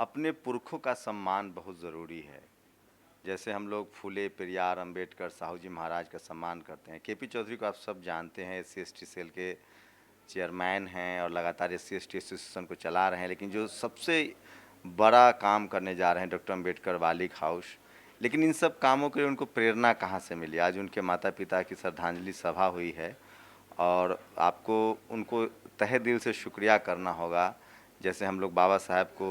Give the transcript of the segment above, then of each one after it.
अपने पुरखों का सम्मान बहुत ज़रूरी है। जैसे हम लोग फूले, पेरियार, अंबेडकर, साहू जी महाराज का सम्मान करते हैं। केपी चौधरी को आप सब जानते हैं, एससी/एसटी सेल के चेयरमैन हैं और लगातार एससी/एसटी एसोसिएशन को चला रहे हैं। लेकिन जो सबसे बड़ा काम करने जा रहे हैं डॉक्टर अंबेडकर वालिक हाउस, लेकिन इन सब कामों के लिए उनको प्रेरणा कहाँ से मिली? आज उनके माता पिता की श्रद्धांजलि सभा हुई है और आपको उनको तहे दिल से शुक्रिया करना होगा। जैसे हम लोग बाबा साहब को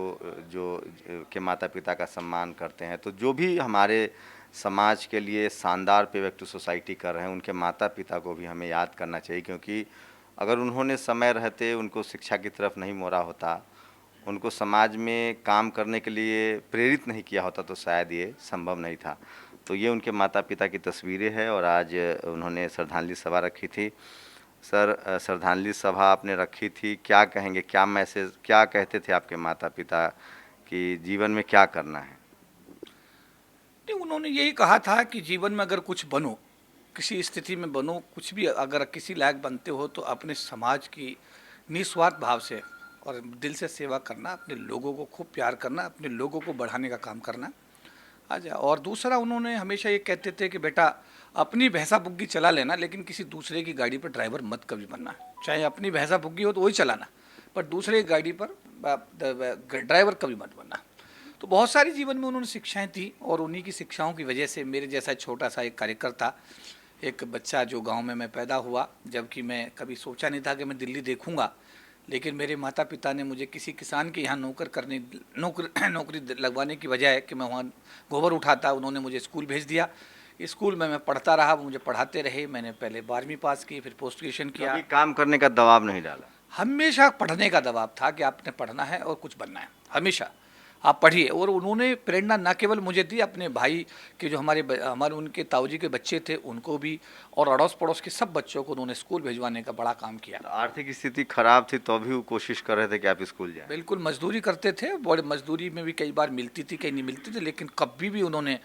के माता पिता का सम्मान करते हैं, तो जो भी हमारे समाज के लिए शानदार पे बैक टू सोसाइटी कर रहे हैं, उनके माता पिता को भी हमें याद करना चाहिए। क्योंकि अगर उन्होंने समय रहते उनको शिक्षा की तरफ नहीं मोड़ा होता, उनको समाज में काम करने के लिए प्रेरित नहीं किया होता, तो शायद ये संभव नहीं था। तो ये उनके माता पिता की तस्वीरें हैं और आज उन्होंने श्रद्धांजलि सभा रखी थी। सर, श्रद्धांजलि सभा आपने रखी थी, क्या कहेंगे, क्या मैसेज, क्या कहते थे आपके माता पिता कि जीवन में क्या करना है? नहीं, उन्होंने यही कहा था कि जीवन में अगर कुछ बनो, किसी स्थिति में बनो, कुछ भी अगर किसी लायक बनते हो तो अपने समाज की निस्वार्थ भाव से और दिल से सेवा करना, अपने लोगों को खूब प्यार करना, अपने लोगों को बढ़ाने का काम करना। अच्छा, और दूसरा उन्होंने हमेशा ये कहते थे कि बेटा अपनी भैंसा बुग्गी चला लेना, लेकिन किसी दूसरे की गाड़ी पर ड्राइवर मत कभी बनना। चाहे अपनी भैंसा बुग्गी हो तो वही चलाना, पर दूसरे की गाड़ी पर ड्राइवर कभी मत बनना। तो बहुत सारी जीवन में उन्होंने शिक्षाएं दी और उन्हीं की शिक्षाओं की वजह से मेरे जैसा छोटा सा एक कार्यकर्ता, एक बच्चा जो गांव में मैं पैदा हुआ, जबकि मैं कभी सोचा नहीं था कि मैं दिल्ली देखूंगा, लेकिन मेरे माता पिता ने मुझे किसी किसान के यहाँ नौकरी लगवाने की बजाय कि मैं वहाँ गोबर उठाता, उन्होंने मुझे स्कूल भेज दिया। स्कूल में मैं पढ़ता रहा, वो मुझे पढ़ाते रहे। मैंने पहले 12वीं पास की, फिर पोस्ट ग्रेजुएशन किया। कभी काम करने का दबाव नहीं डाला? हमेशा पढ़ने का दबाव था कि आपने पढ़ना है और कुछ बनना है, हमेशा आप पढ़िए। और उन्होंने प्रेरणा न केवल मुझे दी, अपने भाई के जो हमारे उनके ताऊजी के बच्चे थे उनको भी, और अड़ोस पड़ोस के सब बच्चों को उन्होंने स्कूल भिजवाने का बड़ा काम किया। तो आर्थिक स्थिति खराब थी तो भी वो कोशिश कर रहे थे कि आप स्कूल जाएं? बिल्कुल मजदूरी करते थे, बड़े मजदूरी में भी कई बार मिलती थी, कई नहीं मिलती थी, लेकिन कभी भी उन्होंने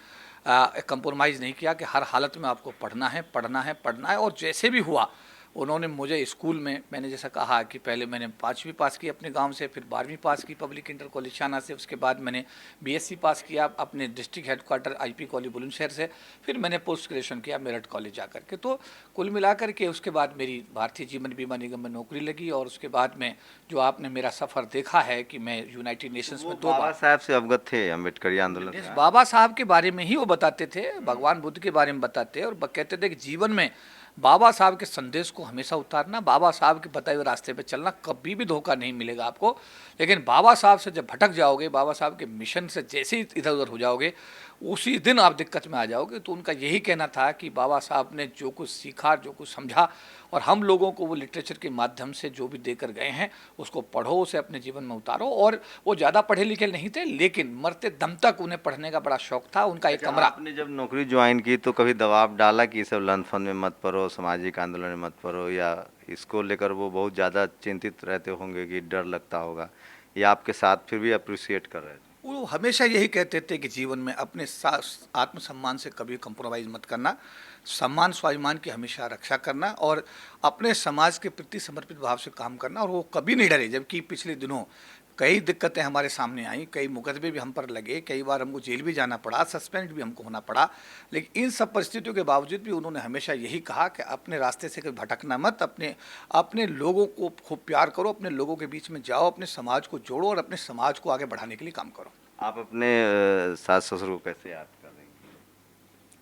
कंप्रोमाइज़ नहीं किया कि हर हालत में आपको पढ़ना है, पढ़ना है, पढ़ना है। और जैसे भी हुआ उन्होंने मुझे स्कूल में, मैंने जैसा कहा कि पहले मैंने 5वीं पास की अपने गांव से, फिर 12वीं पास की पब्लिक इंटर कॉलेज शाना से, उसके बाद मैंने बीएससी पास किया अपने district headquarter IP college Bulandshahr से, फिर मैंने पोस्ट ग्रेजुएशन किया मेरठ कॉलेज जाकर के। तो कुल मिलाकर के उसके बाद मेरी भारतीय जीवन बीमा निगम में नौकरी लगी, और उसके बाद में जो आपने मेरा सफ़र देखा है कि मैं यूनाइटेड नेशंस वो में 2 बाबा बार। साहब से अवगत थे, अम्बेडकरी आंदोलन इस से? बाबा साहब के बारे में ही वो बताते थे, भगवान बुद्ध के बारे में बताते, और कहते थे कि जीवन में बाबा साहब के संदेश को हमेशा उतारना, बाबा साहब के बताए हुए रास्ते पे चलना, कभी भी धोखा नहीं मिलेगा आपको। लेकिन बाबा साहब से जब भटक जाओगे, बाबा साहब के मिशन से जैसे ही इधर उधर हो जाओगे, उसी दिन आप दिक्कत में आ जाओगे। तो उनका यही कहना था कि बाबा साहब ने जो कुछ सीखा, जो कुछ समझा, और हम लोगों को वो लिटरेचर के माध्यम से जो भी देकर गए हैं, उसको पढ़ो, उसे अपने जीवन में उतारो। और वो ज़्यादा पढ़े लिखे नहीं थे, लेकिन मरते दम तक उन्हें पढ़ने का बड़ा शौक था। उनका एक अच्छा, कमरा। आपने जब नौकरी ज्वाइन की तो कभी दबाव डाला कि ये सब लंच फंड में मत पढ़ो, सामाजिक आंदोलन में मत पढ़ो, या इसको लेकर वो बहुत ज़्यादा चिंतित रहते होंगे कि डर लगता होगा, या आपके साथ फिर भी अप्रिशिएट कर रहे थे? वो हमेशा यही कहते थे कि जीवन में अपने आत्मसम्मान से कभी कंप्रोमाइज़ मत करना, सम्मान स्वाभिमान की हमेशा रक्षा करना, और अपने समाज के प्रति समर्पित भाव से काम करना। और वो कभी नहीं डरे, जबकि पिछले दिनों कई दिक्कतें हमारे सामने आई, कई मुकदमे भी हम पर लगे, कई बार हमको जेल भी जाना पड़ा, सस्पेंड भी हमको होना पड़ा। लेकिन इन सब परिस्थितियों के बावजूद भी उन्होंने हमेशा यही कहा कि अपने रास्ते से कभी भटकना मत, अपने अपने लोगों को खूब प्यार करो, अपने लोगों के बीच में जाओ, अपने समाज को जोड़ो और अपने समाज को आगे बढ़ाने के लिए काम करो। आप अपने सास ससुर को कैसे याद कर रहे हैं?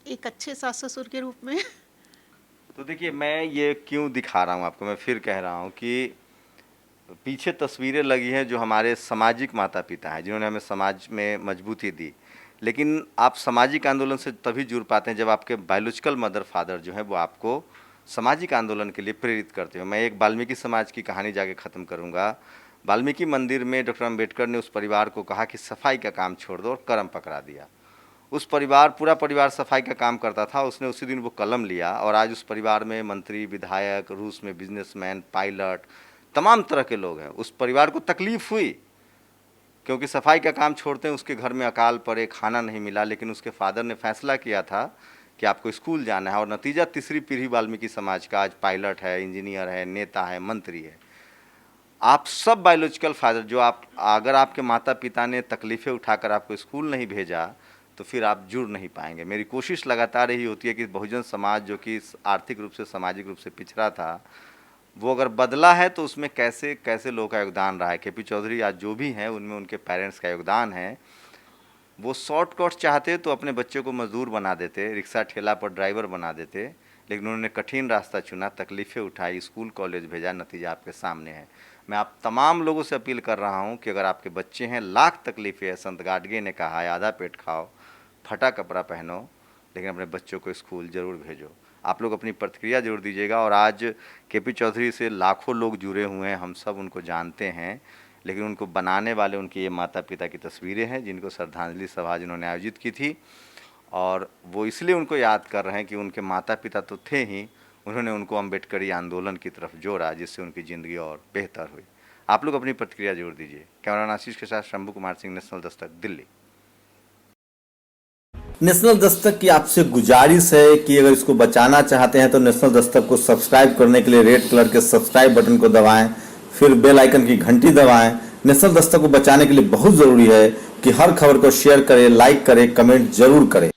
एक अच्छे सास ससुर के रूप में। तो देखिए, मैं ये क्यों दिखा रहा हूँ आपको, मैं फिर कह रहा हूँ कि पीछे तस्वीरें लगी हैं जो हमारे सामाजिक माता पिता हैं, जिन्होंने हमें समाज में मजबूती दी। लेकिन आप सामाजिक आंदोलन से तभी जुड़ पाते हैं जब आपके बायोलॉजिकल मदर फादर जो हैं वो आपको सामाजिक आंदोलन के लिए प्रेरित करते हो। मैं एक वाल्मीकि समाज की कहानी जाके ख़त्म करूँगा। वाल्मीकि मंदिर में डॉक्टर अम्बेडकर ने उस परिवार को कहा कि सफाई का काम छोड़ दो, और कलम पकड़ा दिया। उस परिवार, पूरा परिवार सफाई का काम करता था, उसने उसी दिन वो कलम लिया, और आज उस परिवार में मंत्री, विधायक, रूस में बिजनेसमैन, पायलट, तमाम तरह के लोग हैं। उस परिवार को तकलीफ हुई क्योंकि सफाई का काम छोड़ते हैं, उसके घर में अकाल पड़े, खाना नहीं मिला, लेकिन उसके फादर ने फैसला किया था कि आपको स्कूल जाना है, और नतीजा तीसरी पीढ़ी वाल्मीकि समाज का आज पायलट है, इंजीनियर है, नेता है, मंत्री है। आप सब बायोलॉजिकल फादर जो आप अगर आपके माता पिता ने तकलीफ़ें उठाकर आपको स्कूल नहीं भेजा तो फिर आप जुड़ नहीं पाएंगे। मेरी कोशिश लगातार यही होती है कि बहुजन समाज जो कि आर्थिक रूप से सामाजिक रूप से पिछड़ा था, वो अगर बदला है तो उसमें कैसे कैसे लोगों का योगदान रहा है। केपी चौधरी आज जो भी हैं उनमें उनके पेरेंट्स का योगदान है। वो शॉर्टकट चाहते तो अपने बच्चे को मजदूर बना देते, रिक्शा ठेला पर ड्राइवर बना देते, लेकिन उन्होंने कठिन रास्ता चुना, तकलीफ़ें उठाई, स्कूल कॉलेज भेजा, नतीजा आपके सामने है। मैं आप तमाम लोगों से अपील कर रहा हूं कि अगर आपके बच्चे हैं, लाख तकलीफ़ें है, संत गाडगे ने कहा है आधा पेट खाओ, फटा कपड़ा पहनो, लेकिन अपने बच्चों को स्कूल ज़रूर भेजो। आप लोग अपनी प्रतिक्रिया जरूर दीजिएगा। और आज केपी चौधरी से लाखों लोग जुड़े हुए हैं, हम सब उनको जानते हैं, लेकिन उनको बनाने वाले उनके ये माता पिता की तस्वीरें हैं जिनको श्रद्धांजलि सभा जिन्होंने आयोजित की थी, और वो इसलिए उनको याद कर रहे हैं कि उनके माता पिता तो थे ही, उन्होंने उनको अम्बेडकरी आंदोलन की तरफ जोड़ा जिससे उनकी ज़िंदगी और बेहतर हुई। आप लोग अपनी प्रतिक्रिया जरूर दीजिए। कैमरामैन आशीष के साथ शंभू कुमार सिंह, नेशनल दस्तक, दिल्ली। नेशनल दस्तक की आपसे गुजारिश है कि अगर इसको बचाना चाहते हैं तो नेशनल दस्तक को सब्सक्राइब करने के लिए रेड कलर के सब्सक्राइब बटन को दबाएं, फिर बेल आइकन की घंटी दबाएं। नेशनल दस्तक को बचाने के लिए बहुत ज़रूरी है कि हर खबर को शेयर करें, लाइक करें, कमेंट जरूर करें।